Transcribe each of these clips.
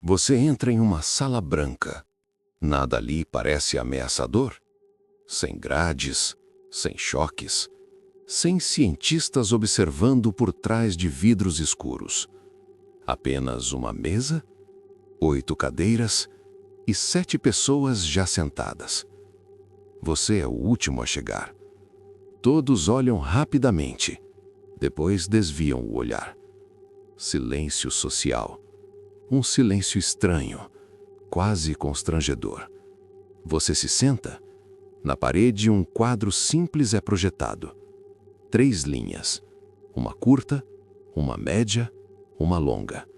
Você entra em uma sala branca. Nada ali parece ameaçador. Sem grades, sem choques, sem cientistas observando por trás de vidros escuros. Apenas uma mesa, 8 cadeiras e 7 pessoas já sentadas. Você é o último a chegar. Todos olham rapidamente, depois desviam o olhar. Silêncio social. Um silêncio estranho, quase constrangedor. Você se senta. Na parede, um quadro simples é projetado. 3 linhas. Uma curta, uma média, uma longa.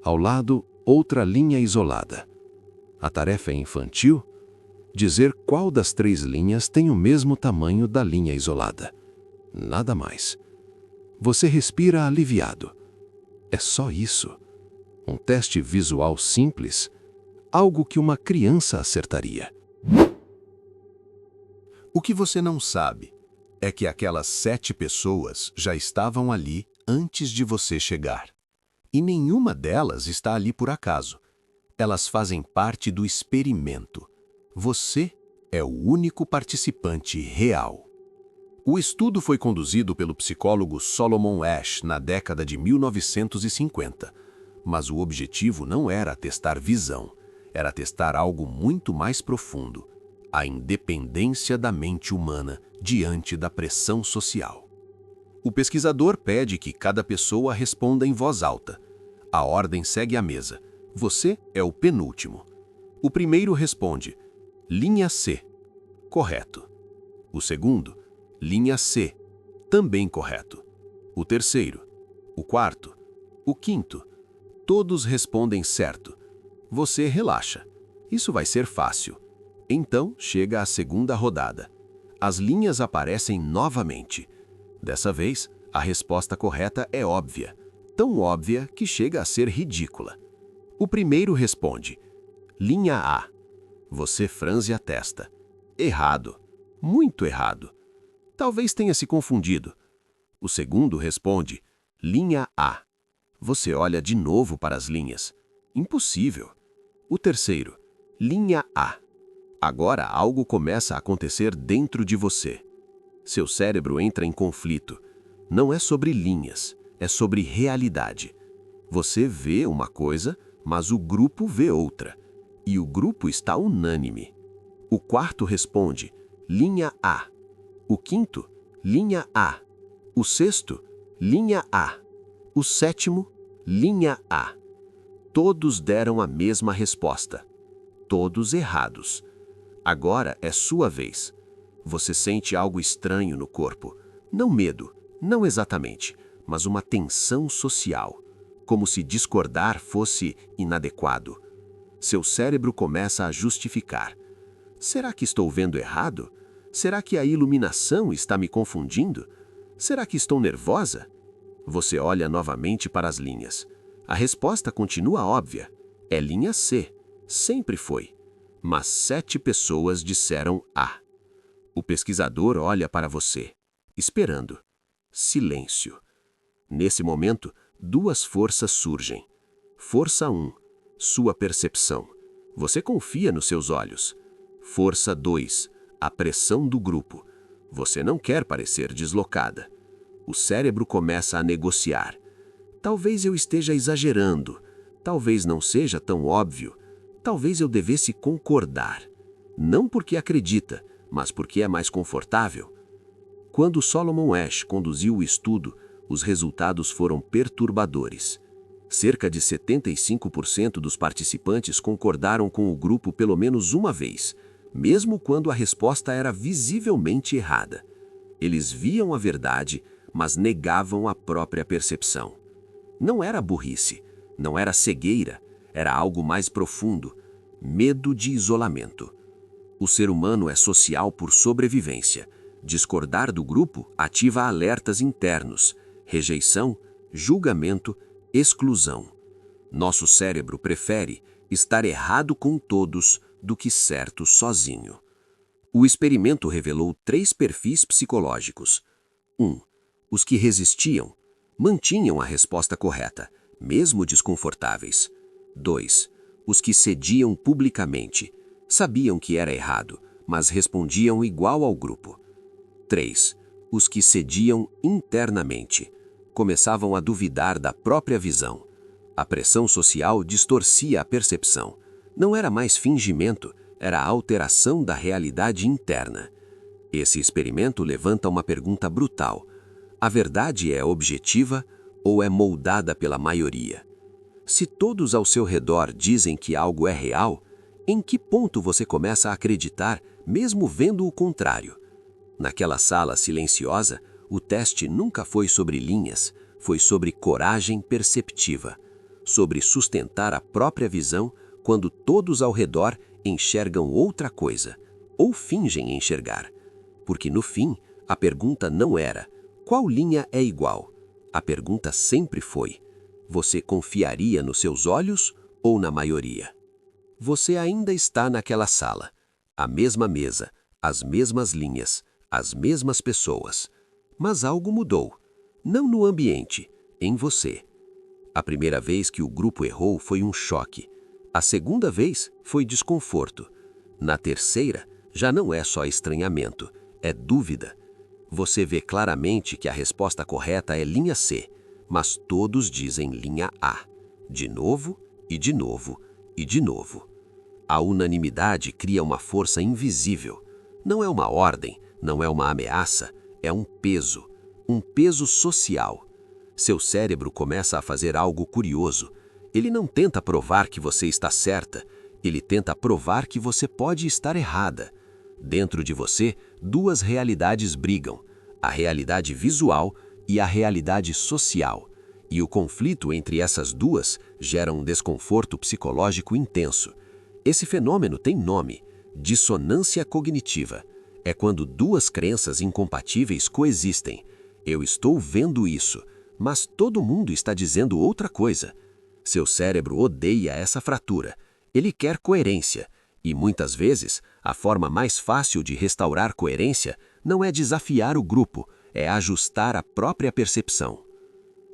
Ao lado, outra linha isolada. A tarefa é infantil? Dizer qual das 3 linhas tem o mesmo tamanho da linha isolada. Nada mais. Você respira aliviado. É só isso. Um teste visual simples, algo que uma criança acertaria. O que você não sabe é que aquelas 7 pessoas já estavam ali antes de você chegar. E nenhuma delas está ali por acaso. Elas fazem parte do experimento. Você é o único participante real. O estudo foi conduzido pelo psicólogo Solomon Asch na década de 1950. Mas o objetivo não era testar visão, era testar algo muito mais profundo: a independência da mente humana diante da pressão social. O pesquisador pede que cada pessoa responda em voz alta. A ordem segue a mesa. Você é o penúltimo. O primeiro responde: linha C. Correto. O segundo: linha C. Também correto. O terceiro. O quarto. O quinto. Todos respondem certo. Você relaxa. Isso vai ser fácil. Então chega a segunda rodada. As linhas aparecem novamente. Dessa vez, a resposta correta é óbvia. Tão óbvia que chega a ser ridícula. O primeiro responde: linha A. Você franze a testa. Errado. Muito errado. Talvez tenha se confundido. O segundo responde: linha A. Você olha de novo para as linhas. Impossível. O terceiro: linha A. Agora algo começa a acontecer dentro de você. Seu cérebro entra em conflito. Não é sobre linhas, é sobre realidade. Você vê uma coisa, mas o grupo vê outra. E o grupo está unânime. O quarto responde: linha A. O quinto: linha A. O sexto: linha A. O sétimo: linha A. Todos deram a mesma resposta. Todos errados. Agora é sua vez. Você sente algo estranho no corpo. Não medo, não exatamente, mas uma tensão social. Como se discordar fosse inadequado. Seu cérebro começa a justificar. Será que estou vendo errado? Será que a iluminação está me confundindo? Será que estou nervosa? Você olha novamente para as linhas. A resposta continua óbvia. É linha C. Sempre foi. Mas 7 pessoas disseram A. O pesquisador olha para você, esperando. Silêncio. Nesse momento, 2 forças surgem. Força 1. Sua percepção. Você confia nos seus olhos. Força 2. A pressão do grupo. Você não quer parecer deslocada. O cérebro começa a negociar. Talvez eu esteja exagerando. Talvez não seja tão óbvio. Talvez eu devesse concordar. Não porque acredita, mas porque é mais confortável. Quando Solomon Asch conduziu o estudo, os resultados foram perturbadores. Cerca de 75% dos participantes concordaram com o grupo pelo menos uma vez, mesmo quando a resposta era visivelmente errada. Eles viam a verdade, mas negavam a própria percepção. Não era burrice, não era cegueira, era algo mais profundo: medo de isolamento. O ser humano é social por sobrevivência. Discordar do grupo ativa alertas internos: rejeição, julgamento, exclusão. Nosso cérebro prefere estar errado com todos do que certo sozinho. O experimento revelou 3 perfis psicológicos. 1. Os que resistiam, mantinham a resposta correta, mesmo desconfortáveis. 2. Os que cediam publicamente. Sabiam que era errado, mas respondiam igual ao grupo. 3. Os que cediam internamente. Começavam a duvidar da própria visão. A pressão social distorcia a percepção. Não era mais fingimento, era a alteração da realidade interna. Esse experimento levanta uma pergunta brutal. A verdade é objetiva ou é moldada pela maioria? Se todos ao seu redor dizem que algo é real, em que ponto você começa a acreditar, mesmo vendo o contrário? Naquela sala silenciosa, o teste nunca foi sobre linhas, foi sobre coragem perceptiva, sobre sustentar a própria visão quando todos ao redor enxergam outra coisa, ou fingem enxergar. Porque no fim, a pergunta não era qual linha é igual. A pergunta sempre foi: você confiaria nos seus olhos ou na maioria? Você ainda está naquela sala, a mesma mesa, as mesmas linhas, as mesmas pessoas. Mas algo mudou. Não no ambiente, em você. A primeira vez que o grupo errou foi um choque. A segunda vez foi desconforto. Na terceira, já não é só estranhamento, é dúvida. Você vê claramente que a resposta correta é linha C, mas todos dizem linha A. De novo, e de novo, e de novo. A unanimidade cria uma força invisível. Não é uma ordem, não é uma ameaça, é um peso social. Seu cérebro começa a fazer algo curioso. Ele não tenta provar que você está certa, ele tenta provar que você pode estar errada. Dentro de você, duas realidades brigam, a realidade visual e a realidade social. E o conflito entre essas duas gera um desconforto psicológico intenso. Esse fenômeno tem nome: dissonância cognitiva. É quando duas crenças incompatíveis coexistem. Eu estou vendo isso, mas todo mundo está dizendo outra coisa. Seu cérebro odeia essa fratura. Ele quer coerência. E muitas vezes, a forma mais fácil de restaurar coerência não é desafiar o grupo, é ajustar a própria percepção.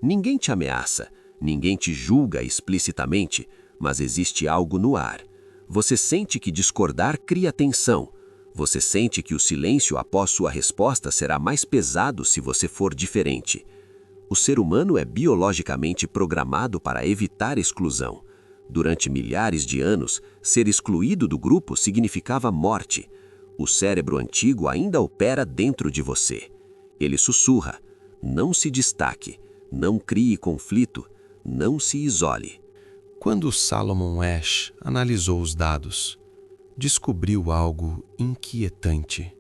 Ninguém te ameaça, ninguém te julga explicitamente, mas existe algo no ar. Você sente que discordar cria tensão. Você sente que o silêncio após sua resposta será mais pesado se você for diferente. O ser humano é biologicamente programado para evitar exclusão. Durante milhares de anos, ser excluído do grupo significava morte. O cérebro antigo ainda opera dentro de você. Ele sussurra: não se destaque, não crie conflito, não se isole. Quando Salomon Asch analisou os dados, descobriu algo inquietante.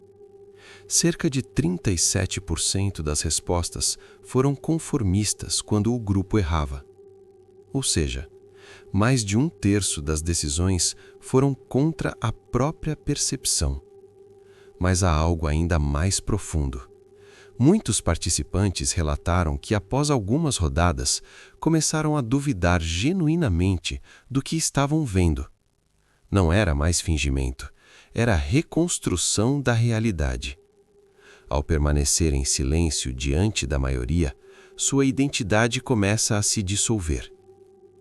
Cerca de 37% das respostas foram conformistas quando o grupo errava. Ou seja, mais de 1/3 das decisões foram contra a própria percepção. Mas há algo ainda mais profundo. Muitos participantes relataram que, após algumas rodadas, começaram a duvidar genuinamente do que estavam vendo. Não era mais fingimento, era reconstrução da realidade. Ao permanecer em silêncio diante da maioria, sua identidade começa a se dissolver.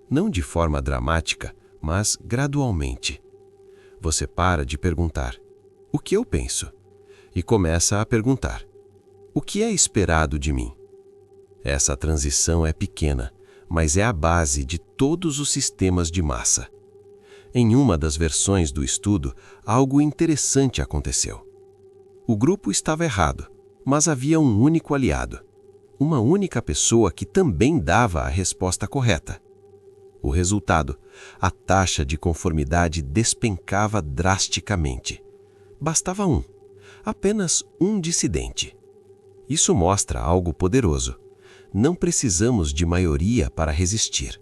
Não de forma dramática, mas gradualmente. Você para de perguntar: o que eu penso? E começa a perguntar: o que é esperado de mim? Essa transição é pequena, mas é a base de todos os sistemas de massa. Em uma das versões do estudo, algo interessante aconteceu. O grupo estava errado, mas havia um único aliado. Uma única pessoa que também dava a resposta correta. O resultado: a taxa de conformidade despencava drasticamente. Bastava apenas um dissidente. Isso mostra algo poderoso. Não precisamos de maioria para resistir.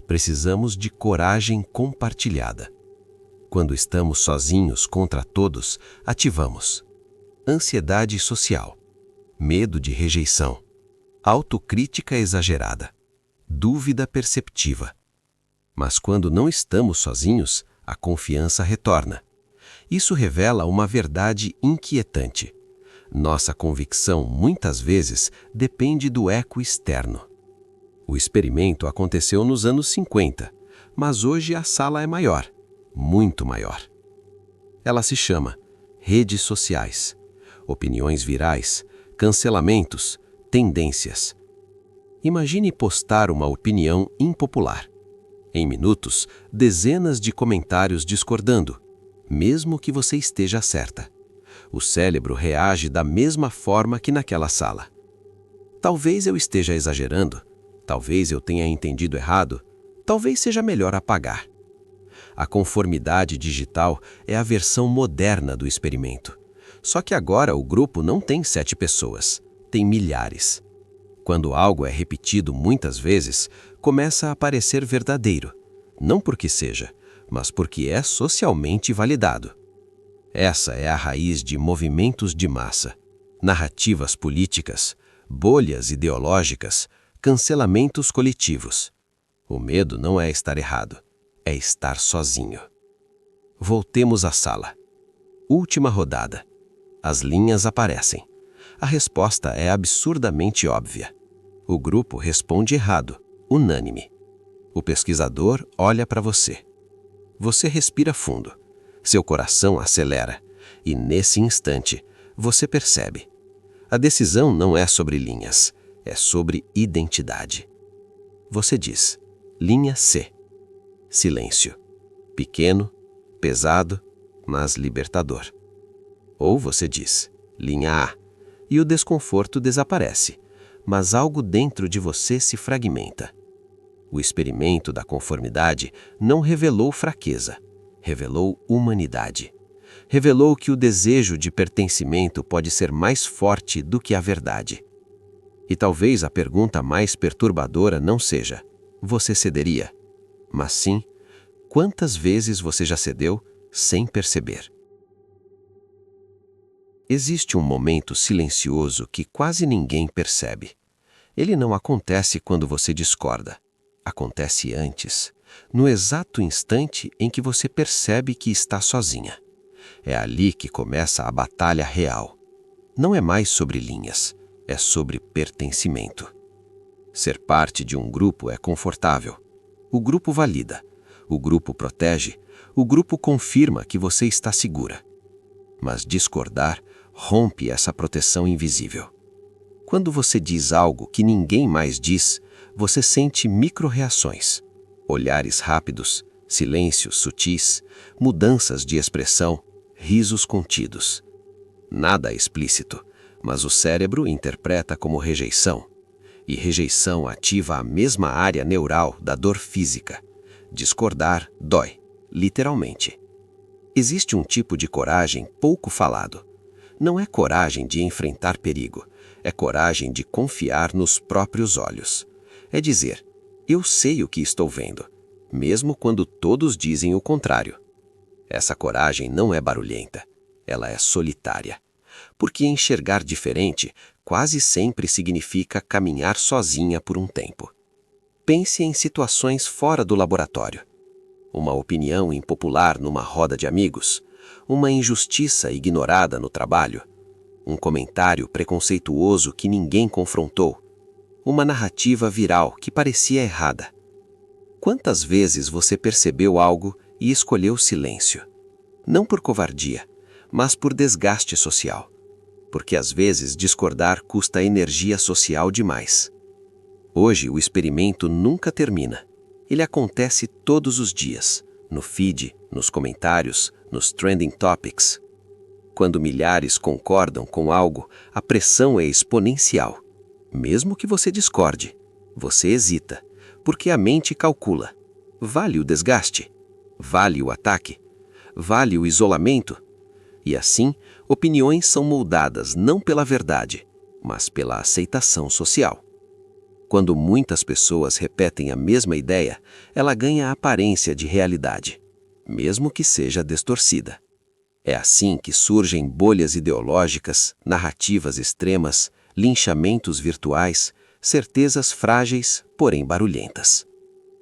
Precisamos de coragem compartilhada. Quando estamos sozinhos contra todos, ativamos ansiedade social, medo de rejeição, autocrítica exagerada, dúvida perceptiva. Mas quando não estamos sozinhos, a confiança retorna. Isso revela uma verdade inquietante. Nossa convicção, muitas vezes, depende do eco externo. O experimento aconteceu nos anos 50. mas hoje a sala é maior, muito maior. Ela se chama redes sociais, opiniões virais, cancelamentos, tendências. Imagine postar uma opinião impopular. Em minutos, dezenas de comentários discordando, mesmo que você esteja certa. O cérebro reage da mesma forma que naquela sala. Talvez eu esteja exagerando, talvez eu tenha entendido errado, talvez seja melhor apagar. A conformidade digital é a versão moderna do experimento. Só que agora o grupo não tem 7 pessoas, tem milhares. Quando algo é repetido muitas vezes, começa a parecer verdadeiro. Não porque seja, mas porque é socialmente validado. Essa é a raiz de movimentos de massa, narrativas políticas, bolhas ideológicas, cancelamentos coletivos. O medo não é estar errado, é estar sozinho. Voltemos à sala. Última rodada. As linhas aparecem. A resposta é absurdamente óbvia. O grupo responde errado, unânime. O pesquisador olha para você. Você respira fundo. Seu coração acelera. E nesse instante, você percebe. A decisão não é sobre linhas, é sobre identidade. Você diz, linha C. Silêncio. Pequeno, pesado, mas libertador. Ou você diz, linha A, e o desconforto desaparece, mas algo dentro de você se fragmenta. O experimento da conformidade não revelou fraqueza, revelou humanidade. Revelou que o desejo de pertencimento pode ser mais forte do que a verdade. E talvez a pergunta mais perturbadora não seja, você cederia? Mas sim, quantas vezes você já cedeu sem perceber? Existe um momento silencioso que quase ninguém percebe. Ele não acontece quando você discorda. Acontece antes, no exato instante em que você percebe que está sozinha. É ali que começa a batalha real. Não é mais sobre linhas, é sobre pertencimento. Ser parte de um grupo é confortável. O grupo valida, o grupo protege, o grupo confirma que você está segura. Mas discordar rompe essa proteção invisível. Quando você diz algo que ninguém mais diz, você sente micro-reações. Olhares rápidos, silêncios sutis, mudanças de expressão, risos contidos. Nada explícito, mas o cérebro interpreta como rejeição. E rejeição ativa a mesma área neural da dor física. Discordar dói, literalmente. Existe um tipo de coragem pouco falado. Não é coragem de enfrentar perigo, é coragem de confiar nos próprios olhos. É dizer, eu sei o que estou vendo, mesmo quando todos dizem o contrário. Essa coragem não é barulhenta, ela é solitária. Porque enxergar diferente quase sempre significa caminhar sozinha por um tempo. Pense em situações fora do laboratório. Uma opinião impopular numa roda de amigos, uma injustiça ignorada no trabalho, um comentário preconceituoso que ninguém confrontou, uma narrativa viral que parecia errada. Quantas vezes você percebeu algo e escolheu silêncio? Não por covardia, mas por desgaste social. Porque às vezes discordar custa energia social demais. Hoje o experimento nunca termina. Ele acontece todos os dias, no feed, nos comentários, nos trending topics. Quando milhares concordam com algo, a pressão é exponencial. Mesmo que você discorde, você hesita, porque a mente calcula. Vale o desgaste? Vale o ataque? Vale o isolamento? E assim, opiniões são moldadas não pela verdade, mas pela aceitação social. Quando muitas pessoas repetem a mesma ideia, ela ganha a aparência de realidade, mesmo que seja distorcida. É assim que surgem bolhas ideológicas, narrativas extremas, linchamentos virtuais, certezas frágeis, porém barulhentas.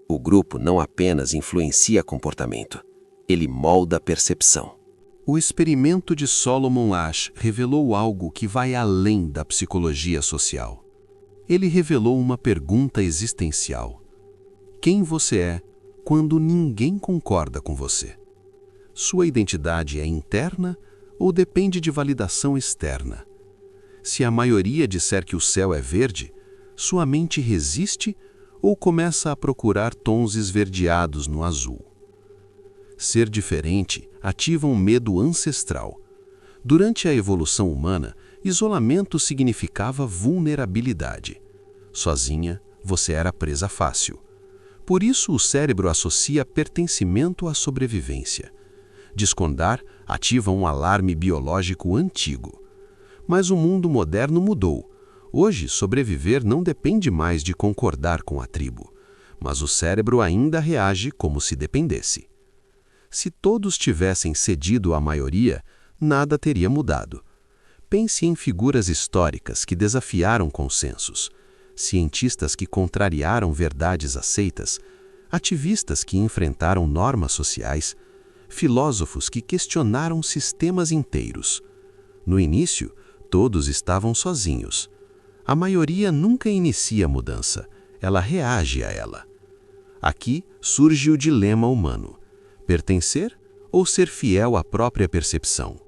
O grupo não apenas influencia comportamento, ele molda a percepção. O experimento de Solomon Asch revelou algo que vai além da psicologia social. Ele revelou uma pergunta existencial. Quem você é quando ninguém concorda com você. Sua identidade é interna ou depende de validação externa? Se a maioria disser que o céu é verde, sua mente resiste ou começa a procurar tons esverdeados no azul? Ser diferente ativa um medo ancestral. Durante a evolução humana, isolamento significava vulnerabilidade. Sozinha, você era presa fácil. Por isso, o cérebro associa pertencimento à sobrevivência. Descondar ativa um alarme biológico antigo. Mas o mundo moderno mudou. Hoje, sobreviver não depende mais de concordar com a tribo, mas o cérebro ainda reage como se dependesse. Se todos tivessem cedido à maioria, nada teria mudado. Pense em figuras históricas que desafiaram consensos, cientistas que contrariaram verdades aceitas, ativistas que enfrentaram normas sociais, filósofos que questionaram sistemas inteiros. No início, todos estavam sozinhos. A maioria nunca inicia a mudança, ela reage a ela. Aqui surge o dilema humano: pertencer ou ser fiel à própria percepção?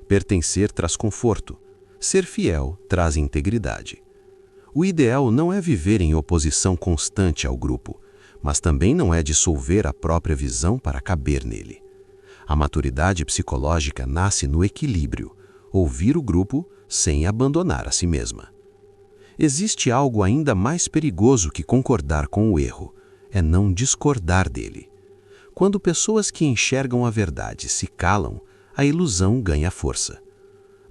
Pertencer traz conforto, ser fiel traz integridade. O ideal não é viver em oposição constante ao grupo, mas também não é dissolver a própria visão para caber nele. A maturidade psicológica nasce no equilíbrio, ouvir o grupo sem abandonar a si mesma. Existe algo ainda mais perigoso que concordar com o erro, é não discordar dele. Quando pessoas que enxergam a verdade se calam, a ilusão ganha força.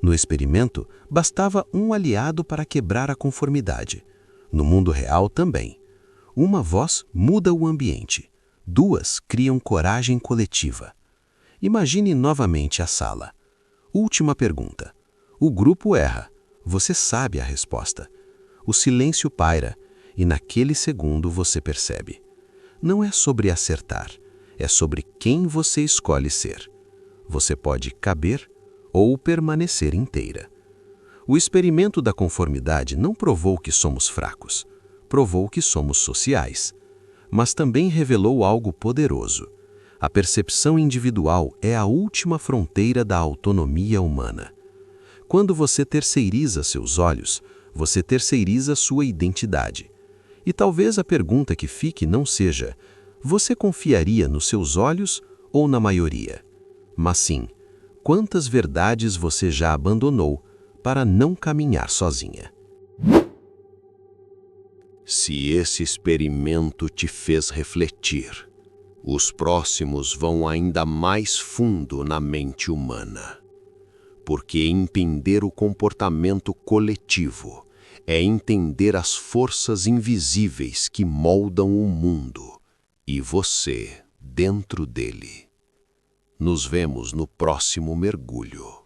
No experimento, bastava um aliado para quebrar a conformidade. No mundo real também. Uma voz muda o ambiente. 2 criam coragem coletiva. Imagine novamente a sala. Última pergunta. O grupo erra. Você sabe a resposta. O silêncio paira, e naquele segundo você percebe. Não é sobre acertar, é sobre quem você escolhe ser. Você pode caber ou permanecer inteira. O experimento da conformidade não provou que somos fracos, provou que somos sociais, mas também revelou algo poderoso. A percepção individual é a última fronteira da autonomia humana. Quando você terceiriza seus olhos, você terceiriza sua identidade. E talvez a pergunta que fique não seja: você confiaria nos seus olhos ou na maioria? Mas sim, quantas verdades você já abandonou para não caminhar sozinha? Se esse experimento te fez refletir, os próximos vão ainda mais fundo na mente humana. Porque entender o comportamento coletivo é entender as forças invisíveis que moldam o mundo e você dentro dele. Nos vemos no próximo mergulho.